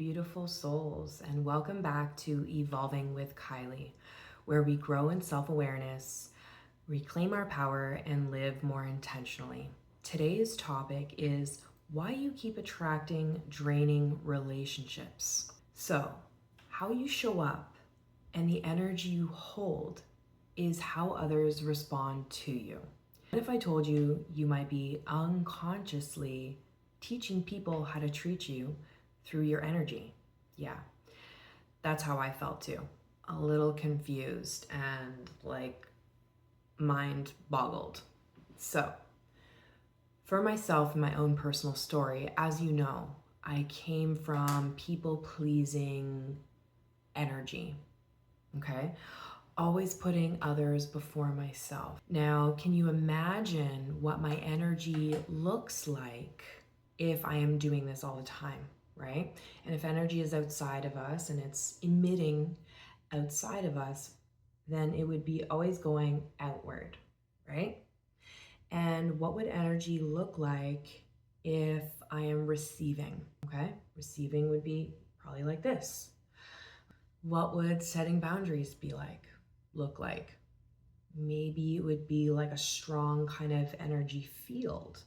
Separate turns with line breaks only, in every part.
beautiful souls, and welcome back to Evolving with Kylie, where we grow in self-awareness, reclaim our power, and live more intentionally. Today's topic is why you keep attracting draining relationships. So, how you show up and the energy you hold is how others respond to you. What if I told you you might be unconsciously teaching people how to treat you through your energy? Yeah, that's how I felt too. A little confused and mind boggled. So, for myself and my own personal story, as you know, I came from people pleasing energy. Okay? Always putting others before myself. Now, can you imagine what my energy looks like if I am doing this all the time, right? And if energy is outside of us and it's emitting outside of us, then it would be always going outward, right? And what would energy look like if I am receiving, okay? Receiving would be probably like this. What would setting boundaries look like? Maybe it would be like a strong kind of energy field,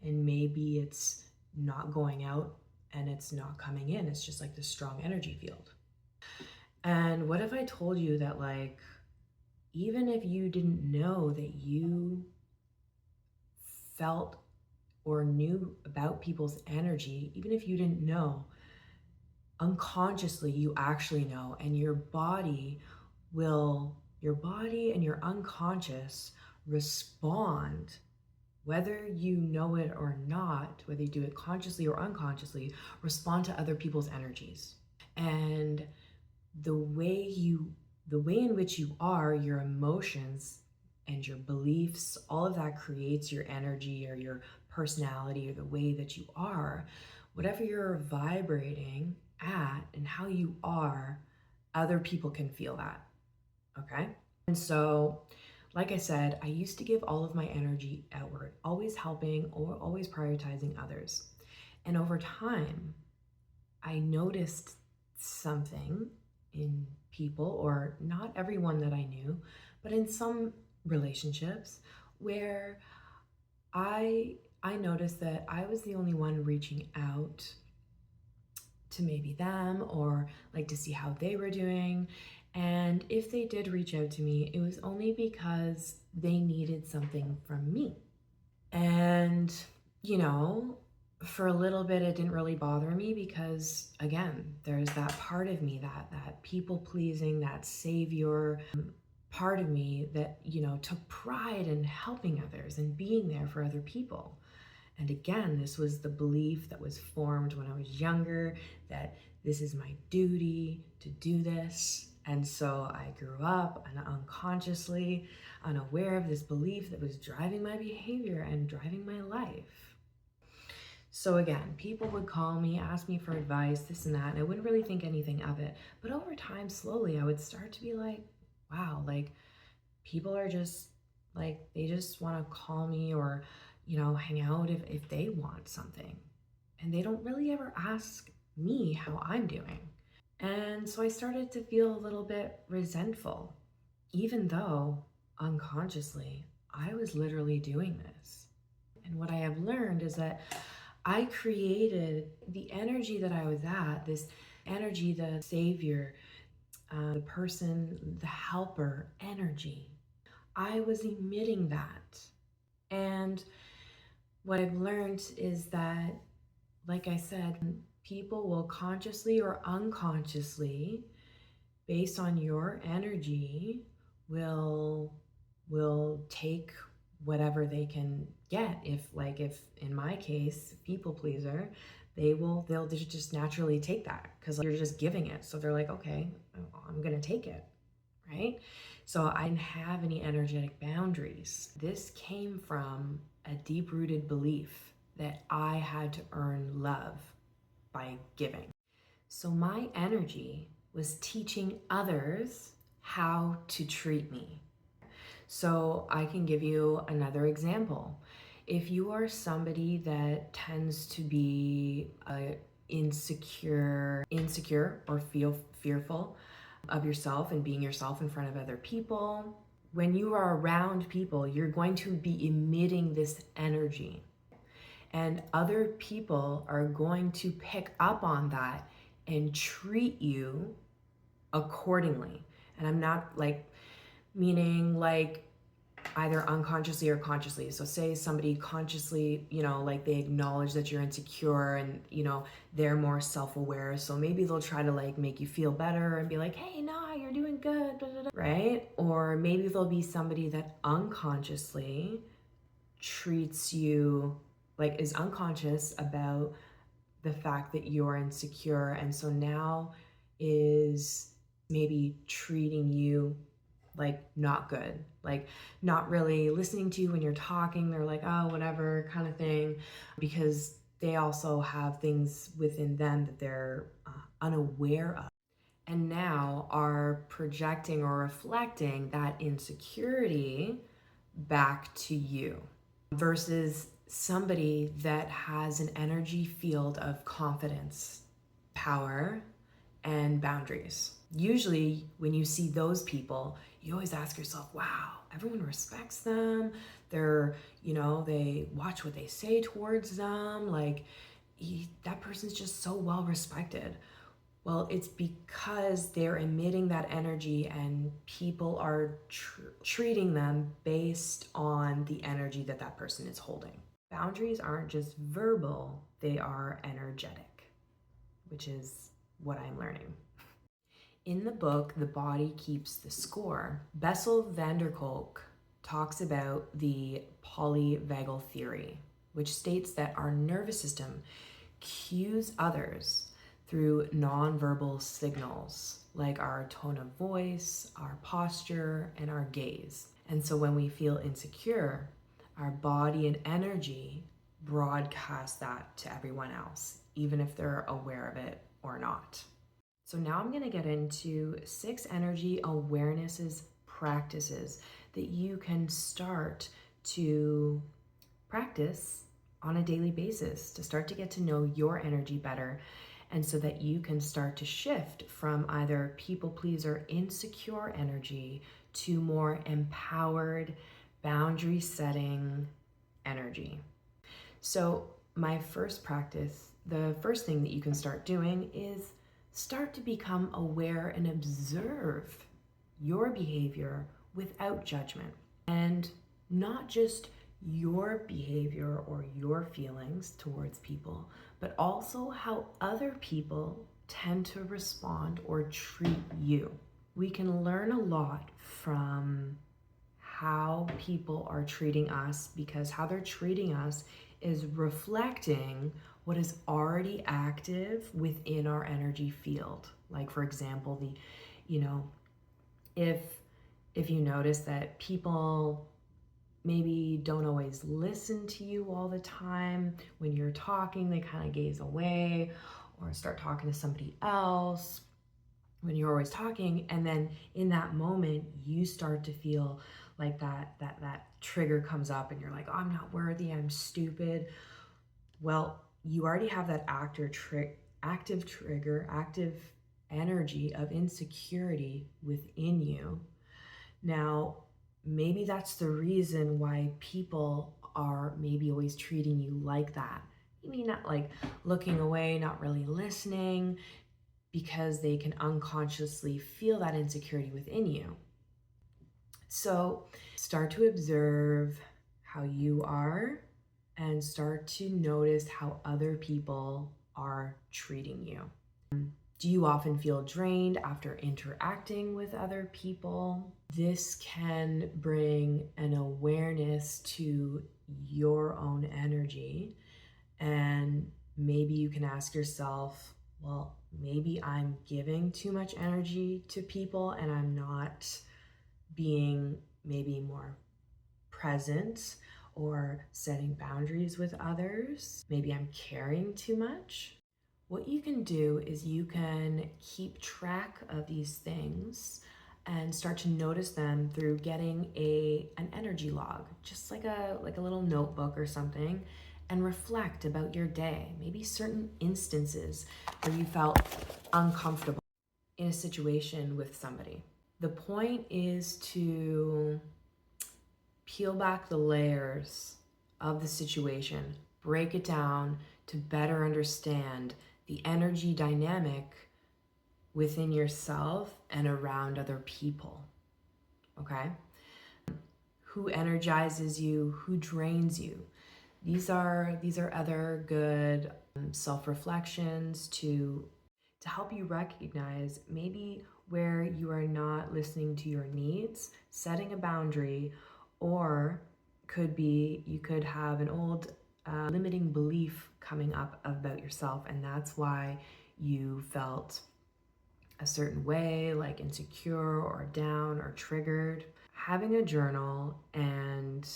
and maybe it's not going out and it's not coming in. It's just like this strong energy field. And what if I told you that, even if you didn't know that you felt or knew about people's energy, even if you didn't know, unconsciously you actually know, and your body and your unconscious respond, whether you know it or not, whether you do it consciously or unconsciously, respond to other people's energies. And the way in which you are, your emotions and your beliefs, all of that creates your energy or your personality or the way that you are. Whatever you're vibrating at and how you are, other people can feel that. Okay? And so, like I said, I used to give all of my energy outward, always helping or always prioritizing others. And over time, I noticed something in people, or not everyone that I knew, but in some relationships where I noticed that I was the only one reaching out to maybe them, or like to see how they were doing. And if they did reach out to me, it was only because they needed something from me. And, for a little bit, it didn't really bother me because, again, there's that part of me, that people pleasing, that savior part of me that, took pride in helping others and being there for other people. And again, this was the belief that was formed when I was younger, that this is my duty to do this. And so I grew up and unconsciously unaware of this belief that was driving my behavior and driving my life. So again, people would call me, ask me for advice, this and that, and I wouldn't really think anything of it. But over time, slowly, I would start to be like, wow, people are just they just want to call me or hang out if they want something. And they don't really ever ask me how I'm doing. And so I started to feel a little bit resentful, even though unconsciously I was literally doing this. And what I have learned is that I created the energy that I was at, this energy, the savior, the person, the helper energy. I was emitting that. And what I've learned is that, like I said, people will consciously or unconsciously, based on your energy, will take whatever they can get. If in my case, people pleaser, they'll just naturally take that because you're just giving it. So they're like, okay, I'm gonna take it, right? So I didn't have any energetic boundaries. This came from a deep-rooted belief that I had to earn love by giving. So my energy was teaching others how to treat me. So I can give you another example. If you are somebody that tends to be insecure or feel fearful of yourself and being yourself in front of other people. When you are around people, you're going to be emitting this energy, and other people are going to pick up on that and treat you accordingly. And I'm not like meaning like either unconsciously or consciously. So say somebody consciously, like they acknowledge that you're insecure and, they're more self-aware. So maybe they'll try to like make you feel better and be like, hey, nah, you're doing good, blah, blah, blah, right? Or maybe there'll be somebody that unconsciously treats you, like is unconscious about the fact that you're insecure. And so now is maybe treating you like not good, like not really listening to you when you're talking. They're like, oh, whatever kind of thing, because they also have things within them that they're unaware of. And now are projecting or reflecting that insecurity back to you versus somebody that has an energy field of confidence, power, and boundaries. Usually when you see those people, you always ask yourself, wow, everyone respects them. They're, they watch what they say towards them. Like that person's just so well respected. Well, it's because they're emitting that energy and people are treating them based on the energy that that person is holding. Boundaries aren't just verbal, they are energetic, which is what I'm learning. In the book, The Body Keeps the Score, Bessel van der Kolk talks about the polyvagal theory, which states that our nervous system cues others through nonverbal signals like our tone of voice, our posture, and our gaze. And so when we feel insecure, our body and energy broadcast that to everyone else, even if they're aware of it or not. So now I'm going to get into 6 energy awarenesses practices that you can start to practice on a daily basis to start to get to know your energy better, and so that you can start to shift from either people pleaser insecure energy to more empowered boundary setting energy. So my first practice, the first thing that you can start doing is start to become aware and observe your behavior without judgment. And not just your behavior or your feelings towards people, but also how other people tend to respond or treat you. We can learn a lot from how people are treating us, because how they're treating us is reflecting what is already active within our energy field. Like for example, if you notice that people maybe don't always listen to you all the time, when you're talking, they kind of gaze away or start talking to somebody else when you're always talking, and then in that moment you start to feel like that trigger comes up and you're like, oh, I'm not worthy, I'm stupid. Well, you already have that active energy of insecurity within you. Now, maybe that's the reason why people are maybe always treating you like that. You mean not like looking away, not really listening, because they can unconsciously feel that insecurity within you. So start to observe how you are and start to notice how other people are treating you. Do you often feel drained after interacting with other people? This can bring an awareness to your own energy, and maybe you can ask yourself, well, maybe I'm giving too much energy to people and I'm not being maybe more present or setting boundaries with others. Maybe I'm caring too much. What you can do is you can keep track of these things and start to notice them through getting an energy log, just like a little notebook or something, and reflect about your day, maybe certain instances where you felt uncomfortable in a situation with somebody. The point is to peel back the layers of the situation, break it down to better understand the energy dynamic within yourself and around other people. Okay? Who energizes you, who drains you. These are other good self-reflections to help you recognize maybe where you are not listening to your needs, setting a boundary, or could be you could have an old limiting belief coming up about yourself, and that's why you felt a certain way, like insecure or down or triggered. Having a journal and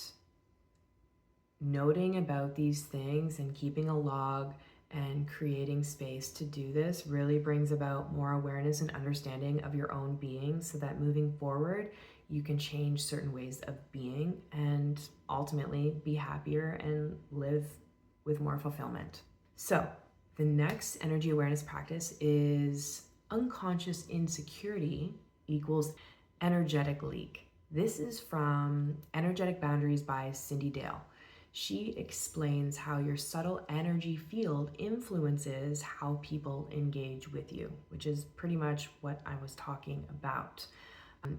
noting about these things and keeping a log and creating space to do this really brings about more awareness and understanding of your own being, so that moving forward you can change certain ways of being and ultimately be happier and live with more fulfillment. So the next energy awareness practice is unconscious insecurity equals energetic leak. This is from Energetic Boundaries by Cindy Dale. She explains how your subtle energy field influences how people engage with you, which is pretty much what I was talking about.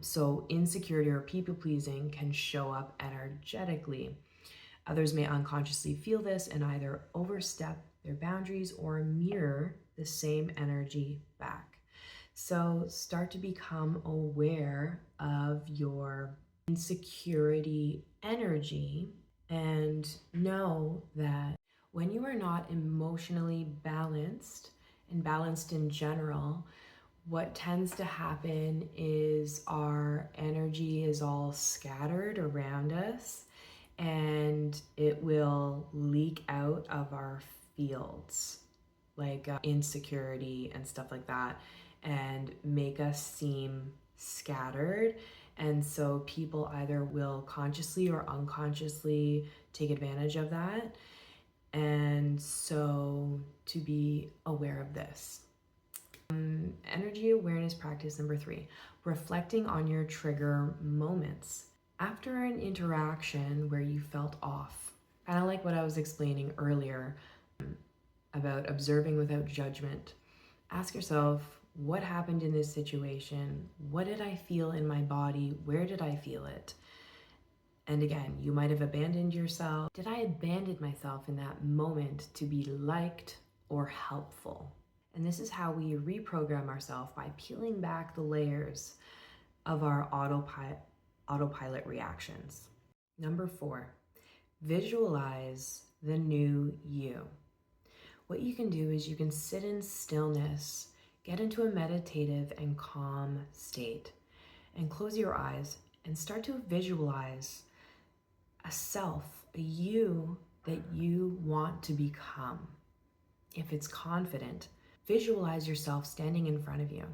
So insecurity or people pleasing can show up energetically. Others may unconsciously feel this and either overstep their boundaries or mirror the same energy back. So start to become aware of your insecurity energy and know that when you are not emotionally balanced and balanced in general, what tends to happen is our energy is all scattered around us and it will leak out of our fields, like insecurity and stuff like that, and make us seem scattered. And so people either will consciously or unconsciously take advantage of that. And so to be aware of this. Energy awareness practice number 3, reflecting on your trigger moments. After an interaction where you felt off, kind of like what I was explaining earlier about observing without judgment, ask yourself, what happened in this situation? What did I feel in my body? Where did I feel it? And again, you might have abandoned yourself. Did I abandon myself in that moment to be liked or helpful? And this is how we reprogram ourselves, by peeling back the layers of our autopilot reactions. Number 4, visualize the new you. What you can do is you can sit in stillness, get into a meditative and calm state, and close your eyes and start to visualize a self, a you that you want to become. If it's confident, visualize yourself standing in front of you.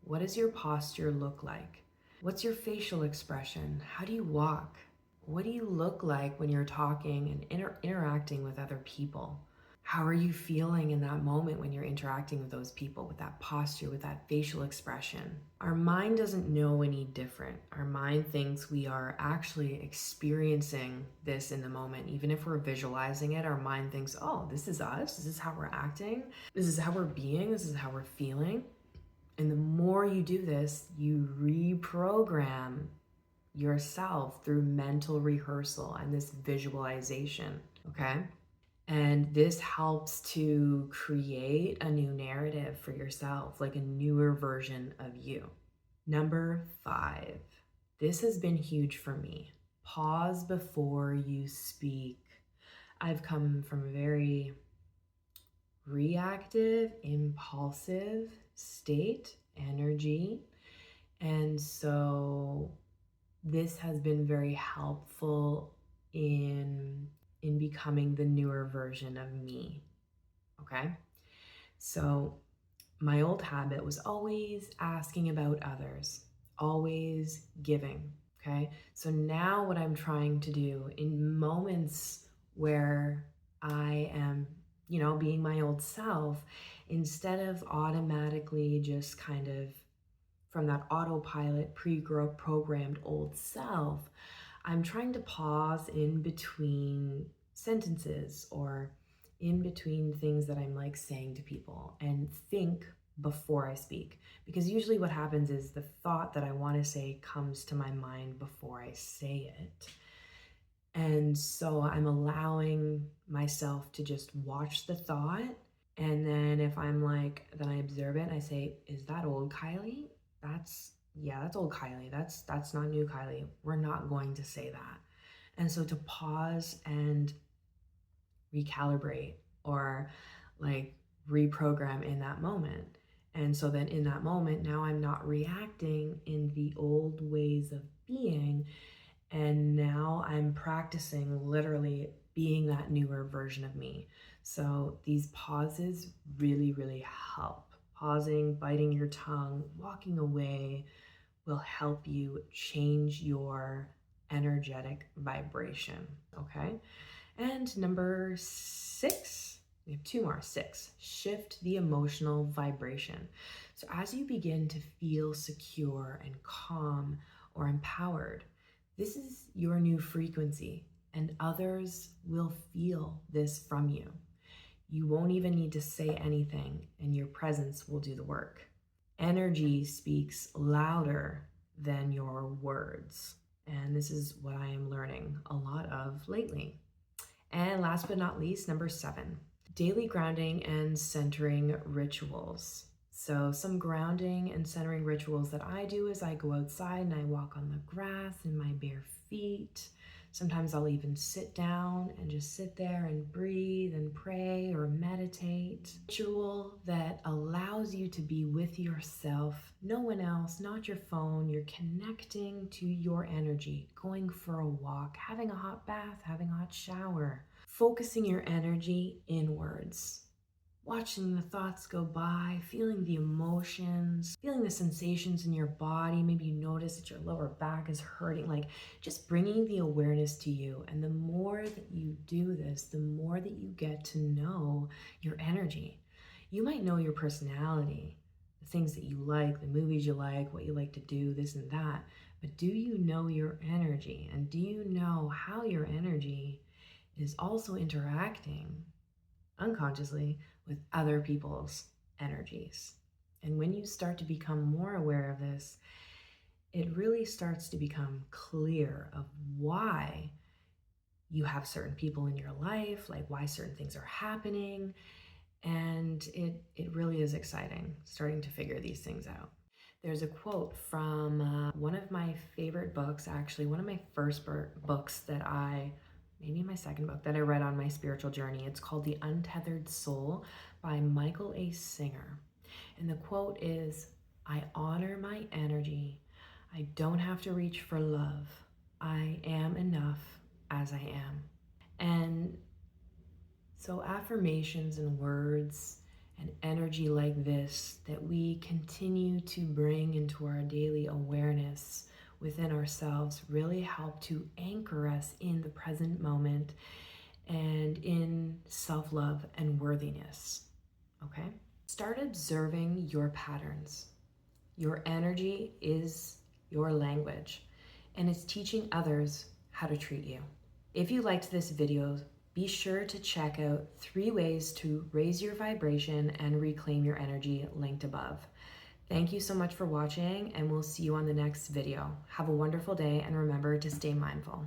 What does your posture look like? What's your facial expression? How do you walk? What do you look like when you're talking and interacting with other people? How are you feeling in that moment when you're interacting with those people, with that posture, with that facial expression? Our mind doesn't know any different. Our mind thinks we are actually experiencing this in the moment. Even if we're visualizing it, our mind thinks, oh, this is us. This is how we're acting. This is how we're being. This is how we're feeling. And the more you do this, you reprogram yourself through mental rehearsal and this visualization, okay? And this helps to create a new narrative for yourself, like a newer version of you. Number 5, this has been huge for me. Pause before you speak. I've come from a very reactive, impulsive state, energy. And so this has been very helpful in becoming the newer version of me, okay? So my old habit was always asking about others, always giving, okay? So now what I'm trying to do in moments where I am, being my old self, instead of automatically just kind of from that autopilot, pre-programmed old self, I'm trying to pause in between sentences or in between things that I'm like saying to people and think before I speak. Because usually what happens is the thought that I want to say comes to my mind before I say it. And so I'm allowing myself to just watch the thought. And then if I'm like, then I observe it and I say, is that old Kylie? That's old Kylie. That's not new Kylie. We're not going to say that. And so to pause and recalibrate or like reprogram in that moment. And so then in that moment, now I'm not reacting in the old ways of being. And now I'm practicing literally being that newer version of me. So these pauses really, really help. Pausing, biting your tongue, walking away will help you change your energetic vibration. Okay. And number 6, we have 2 more. 6, shift the emotional vibration. So as you begin to feel secure and calm or empowered, this is your new frequency, and others will feel this from you. You won't even need to say anything, and your presence will do the work. Energy speaks louder than your words, and this is what I am learning a lot of lately. And last but not least, number 7, daily grounding and centering rituals. So some grounding and centering rituals that I do is I go outside and I walk on the grass in my bare feet. Sometimes I'll even sit down and just sit there and breathe and pray or meditate. Ritual that allows you to be with yourself, no one else, not your phone. You're connecting to your energy, going for a walk, having a hot bath, having a hot shower, focusing your energy inwards. Watching the thoughts go by, feeling the emotions, feeling the sensations in your body. Maybe you notice that your lower back is hurting, like just bringing the awareness to you. And the more that you do this, the more that you get to know your energy. You might know your personality, the things that you like, the movies you like, what you like to do, this and that. But do you know your energy? And do you know how your energy is also interacting unconsciously with other people's energies? And when you start to become more aware of this, it really starts to become clear of why you have certain people in your life, like why certain things are happening. And it really is exciting starting to figure these things out. There's a quote from one of my favorite books, actually, one of my first books that maybe my second book that I read on my spiritual journey. It's called The Untethered Soul by Michael A. Singer. And the quote is, I honor my energy. I don't have to reach for love. I am enough as I am. And so affirmations and words and energy like this that we continue to bring into our daily awareness within ourselves really help to anchor us in the present moment and in self-love and worthiness. Okay? Start observing your patterns. Your energy is your language, and it's teaching others how to treat you. If you liked this video, be sure to check out 3 ways to raise your vibration and reclaim your energy linked above. Thank you so much for watching, and we'll see you on the next video. Have a wonderful day, and remember to stay mindful.